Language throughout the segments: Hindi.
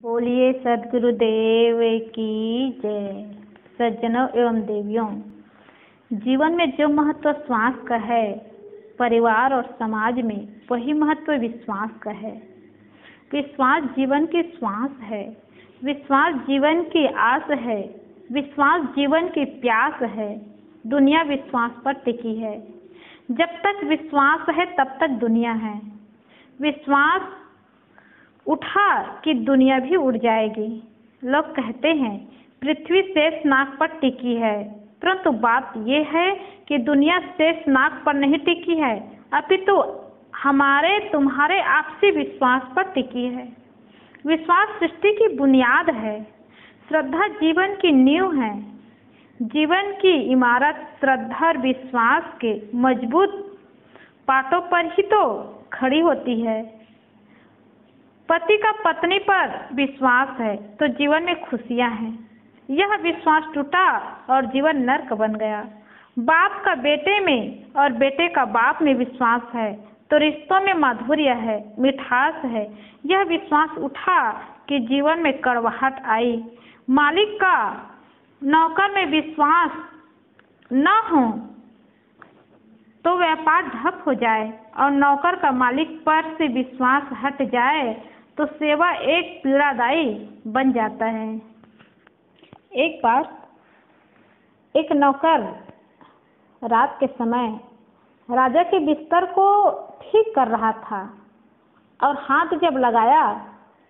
बोलिए सद्गुरुदेव की जय। सज्जनों एवं देवियों, जीवन में जो महत्व श्वास का है, परिवार और समाज में वही महत्व विश्वास का है। विश्वास जीवन की श्वास है, विश्वास जीवन की आस है, विश्वास जीवन की प्यास है। दुनिया विश्वास पर टिकी है। जब तक विश्वास है तब तक दुनिया है। विश्वास उठा कि दुनिया भी उड़ जाएगी। लोग कहते हैं पृथ्वी शेषनाग पर टिकी है, परंतु बात यह है कि दुनिया शेषनाग पर नहीं टिकी है, अपितु हमारे तुम्हारे आपसी विश्वास पर टिकी है। विश्वास सृष्टि की बुनियाद है। श्रद्धा जीवन की नींव है। जीवन की इमारत श्रद्धा और विश्वास के मजबूत पाटों पर ही तो खड़ी होती है। पति का पत्नी पर विश्वास है तो जीवन में खुशियां हैं। यह विश्वास टूटा और जीवन नर्क बन गया। बाप का बेटे में और बेटे का बाप में विश्वास है तो रिश्तों में माधुर्य है, मिठास है। यह विश्वास उठा कि जीवन में कड़वाहट आई। मालिक का नौकर में विश्वास न हो तो व्यापार ठप हो जाए और नौकर का मालिक पर से विश्वास हट जाए तो सेवा एक पीड़ादायी बन जाता है। एक बार एक नौकर रात के समय राजा के बिस्तर को ठीक कर रहा था और हाथ जब लगाया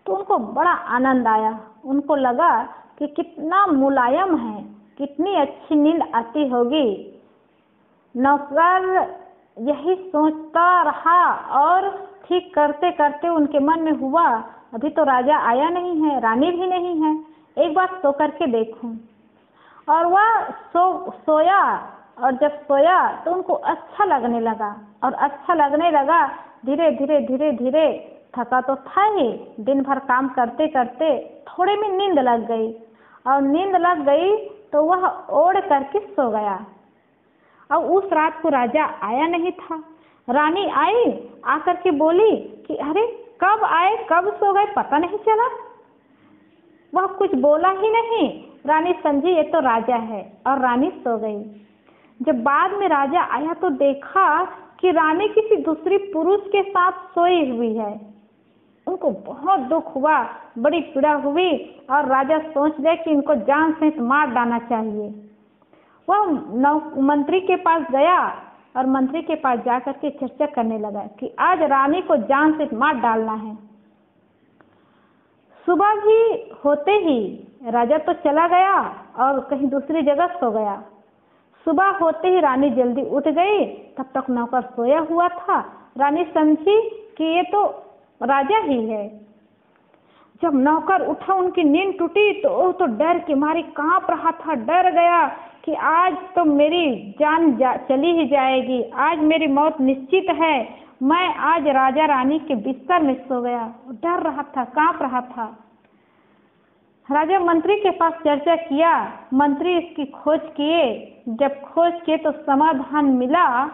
तो उनको बड़ा आनंद आया। उनको लगा कि कितना मुलायम है, कितनी अच्छी नींद आती होगी। नौकर यही सोचता रहा और ठीक करते करते उनके मन में हुआ अभी तो राजा आया नहीं है, रानी भी नहीं है, एक बार सो करके देखूं। और वह सोया और जब सोया तो उनको अच्छा लगने लगा और अच्छा लगने लगा। धीरे धीरे धीरे धीरे थका तो था ही, दिन भर काम करते करते थोड़े में नींद लग गई और नींद लग गई तो वह ओढ़ करके सो गया। अब उस रात को राजा आया नहीं था। रानी आई, आकर के बोली कि अरे कब आए कब सो गए पता नहीं चला। वह कुछ बोला ही नहीं। रानी समझी ये तो राजा है और रानी सो गई। जब बाद में राजा आया तो देखा कि रानी किसी दूसरी पुरुष के साथ सोई हुई है। उनको बहुत दुख हुआ, बड़ी पीड़ा हुई और राजा सोच गए कि इनको जान से मार डालना चाहिए। वह मंत्री के पास गया और मंत्री के पास जाकर के चर्चा करने लगा कि आज रानी को जान से मार डालना है। सुबह भी होते ही राजा तो चला गया और कहीं दूसरी जगह सो गया। सुबह होते ही रानी जल्दी उठ गई, तब तक नौकर सोया हुआ था। रानी समझी कि ये तो राजा ही है। जब नौकर उठा उनकी नींद टूटी तो वो तो डर के मारे कांप रहा था, डर गया कि आज तो मेरी जान चली ही जाएगी, आज मेरी मौत निश्चित है। मैं आज राजा रानी के बिस्तर में सो गया। डर रहा था, कांप रहा था। राजा मंत्री के पास चर्चा किया, मंत्री इसकी खोज किए। जब खोज किए तो समाधान मिला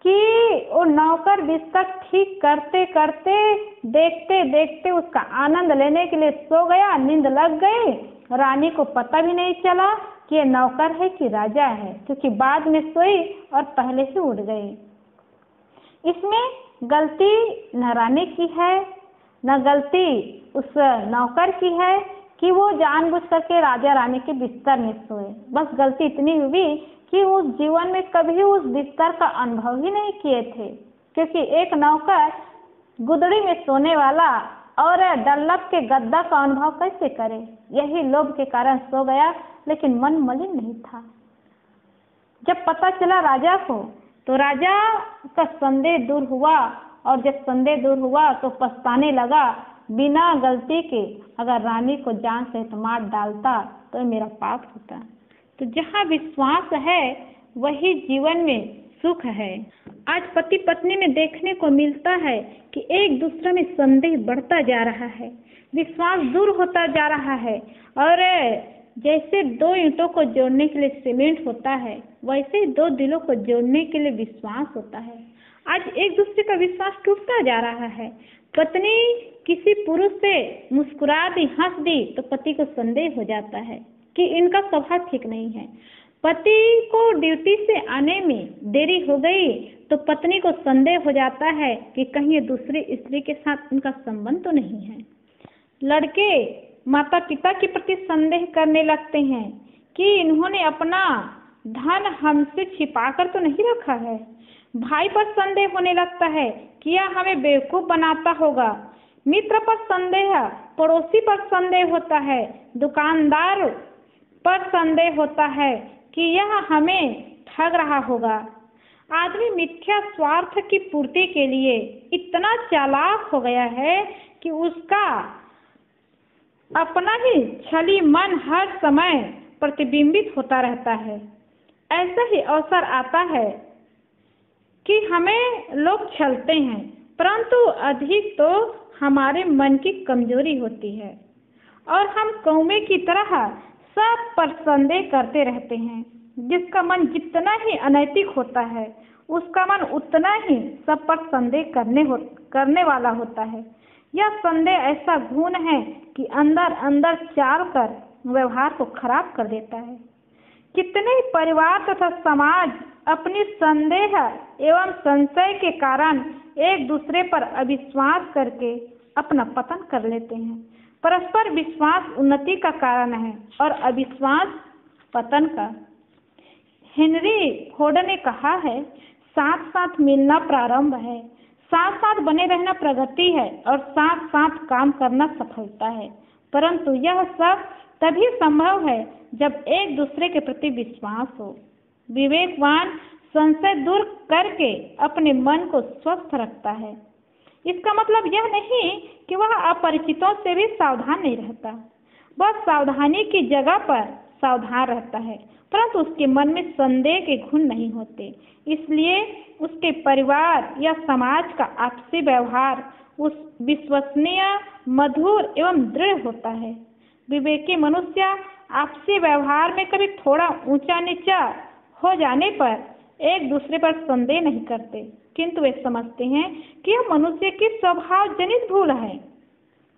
कि वो नौकर बिस्तर ठीक करते करते देखते देखते उसका आनंद लेने के लिए सो गया, नींद लग गई। रानी को पता भी नहीं चला कि ये नौकर है कि राजा है, क्योंकि बाद में सोई और पहले ही उड़ गई। इसमें गलती न रानी की है न गलती उस नौकर की है कि वो जानबूझ करके राजा रानी के बिस्तर में सोए। बस गलती इतनी हुई कि उस जीवन में कभी उस बिस्तर का अनुभव ही नहीं किए थे, क्योंकि एक नौकर गुदड़ी में सोने वाला और डल्लप के गद्दा का अनुभव कैसे करे। यही लोभ के कारण सो गया, लेकिन मन मलिन नहीं था। जब पता चला राजा को तो राजा का संदेह दूर हुआ और जब संदेह दूर हुआ तो पछताने लगा। बिना गलती के अगर रानी को जान से मार डालता तो मेरा पाप होता। तो जहाँ विश्वास है वही जीवन में सुख है। आज पति पत्नी में देखने को मिलता है कि एक दूसरे में संदेह बढ़ता जा रहा है, विश्वास दूर होता जा रहा है। और जैसे दो ईंटों को जोड़ने के लिए सीमेंट होता है, वैसे ही दो दिलों को जोड़ने के लिए विश्वास होता है। आज एक दूसरे का विश्वास टूटता जा रहा है। पत्नी किसी पुरुष से मुस्कुरा दी, हंस दी तो पति को संदेह हो जाता है कि इनका स्वभाव ठीक नहीं है। पति को ड्यूटी से आने में देरी हो गई तो पत्नी को संदेह हो जाता है कि कहीं ये दूसरी स्त्री के साथ इनका संबंध तो नहीं है। लड़के माता पिता के प्रति संदेह करने लगते हैं कि इन्होंने अपना धन हमसे छिपाकर तो नहीं रखा है। भाई पर संदेह होने लगता है कि यह हमें बेवकूफ बनाता होगा। मित्र पर संदेह, पड़ोसी पर संदेह होता है, दुकानदार पर संदेह होता है कि यह हमें ठग रहा होगा। आदमी मिथ्या स्वार्थ की पूर्ति के लिए इतना चालाक हो गया है कि उसका अपना ही छली मन हर समय प्रतिबिंबित होता रहता है। ऐसा ही अवसर आता है कि हमें लोग छलते हैं, परंतु अधिक तो हमारे मन की कमजोरी होती है और हम कौवे की तरह सब पर संदेह करते रहते हैं। जिसका मन जितना ही अनैतिक होता है उसका मन उतना ही सब पर संदेह करने वाला होता है। यह संदेह ऐसा घून है कि अंदर अंदर चाल कर व्यवहार को खराब कर देता है। कितने ही परिवार तथा समाज अपनी संदेह एवं संशय के कारण एक दूसरे पर अविश्वास करके अपना पतन कर लेते हैं। परस्पर विश्वास उन्नति का कारण है और अविश्वास पतन का। हेनरी फोर्ड ने कहा है, साथ साथ मिलना प्रारंभ है, साथ साथ बने रहना प्रगति है और साथ साथ काम करना सफलता है। परंतु यह सब तभी संभव है जब एक दूसरे के प्रति विश्वास हो। विवेकवान संशय दूर करके अपने मन को स्वस्थ रखता है। इसका मतलब यह नहीं कि वह अपरिचितों से भी सावधान नहीं रहता। वह सावधानी की जगह पर सावधान रहता है, परंतु उसके मन में संदेह के घुन नहीं होते। इसलिए उसके परिवार या समाज का आपसी व्यवहार उस विश्वसनीय, मधुर एवं दृढ़ होता है। विवेकी मनुष्य आपसी व्यवहार में कभी थोड़ा ऊंचा नीचा हो जाने पर एक दूसरे पर संदेह नहीं करते, किंतु वे समझते हैं कि यह मनुष्य की स्वभाव जनित भूल है।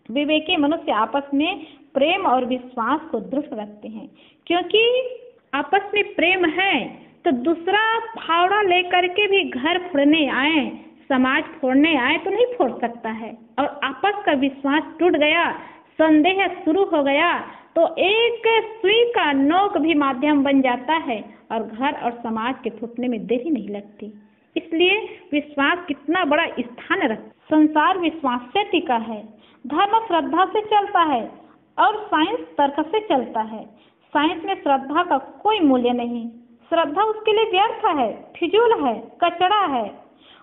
विवेकी मनुष्य आपस में प्रेम और विश्वास को दृढ़ रखते हैं, क्योंकि आपस में प्रेम है तो दूसरा फावड़ा लेकर के भी घर फोड़ने आए, समाज फोड़ने आए तो नहीं फोड़ सकता है। और आपस का विश्वास टूट गया, संदेह शुरू हो गया तो एक सुई का नोक भी माध्यम बन जाता है और घर और समाज के फूटने में देरी नहीं लगती। इसलिए विश्वास कितना बड़ा स्थान रखता। संसार विश्वास से टिका है। धर्म श्रद्धा से चलता है और साइंस तर्क से चलता है। साइंस में श्रद्धा का कोई मूल्य नहीं। श्रद्धा उसके लिए व्यर्थ है, फिजूल है, कचरा है।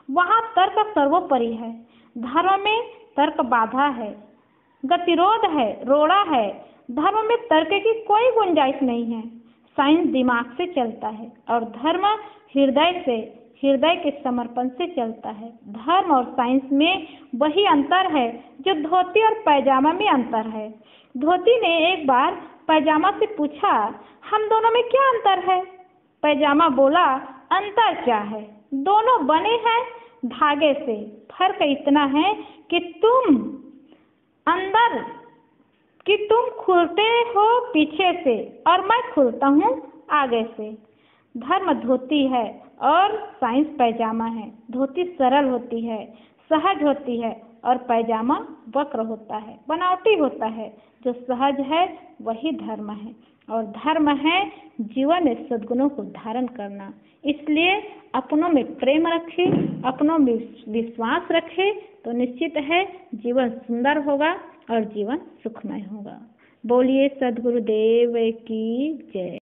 वहाँ तर्क सर्वोपरि है। धर्म में तर्क बाधा है, गतिरोध है, रोड़ा है। धर्म में तर्क की कोई गुंजाइश नहीं है। साइंस दिमाग से चलता है और धर्म हृदय से, हृदय के समर्पण से चलता है। धर्म और साइंस में वही अंतर है जो धोती और पैजामा में अंतर है। धोती ने एक बार पैजामा से पूछा, हम दोनों में क्या अंतर है? पैजामा बोला, अंतर क्या है, दोनों बने हैं धागे से। फर्क इतना है कि तुम खुलते हो पीछे से और मैं खुलता हूँ आगे से। धर्म धोती है और साइंस पैजामा है। धोती सरल होती है, सहज होती है और पैजामा वक्र होता है, बनावटी होता है। जो सहज है वही धर्म है और धर्म है जीवन में सद्गुणों को धारण करना। इसलिए अपनों में प्रेम रखे, अपनों में विश्वास रखे तो निश्चित है जीवन सुंदर होगा और जीवन सुखमय होगा। बोलिए सद्गुरुदेव की जय।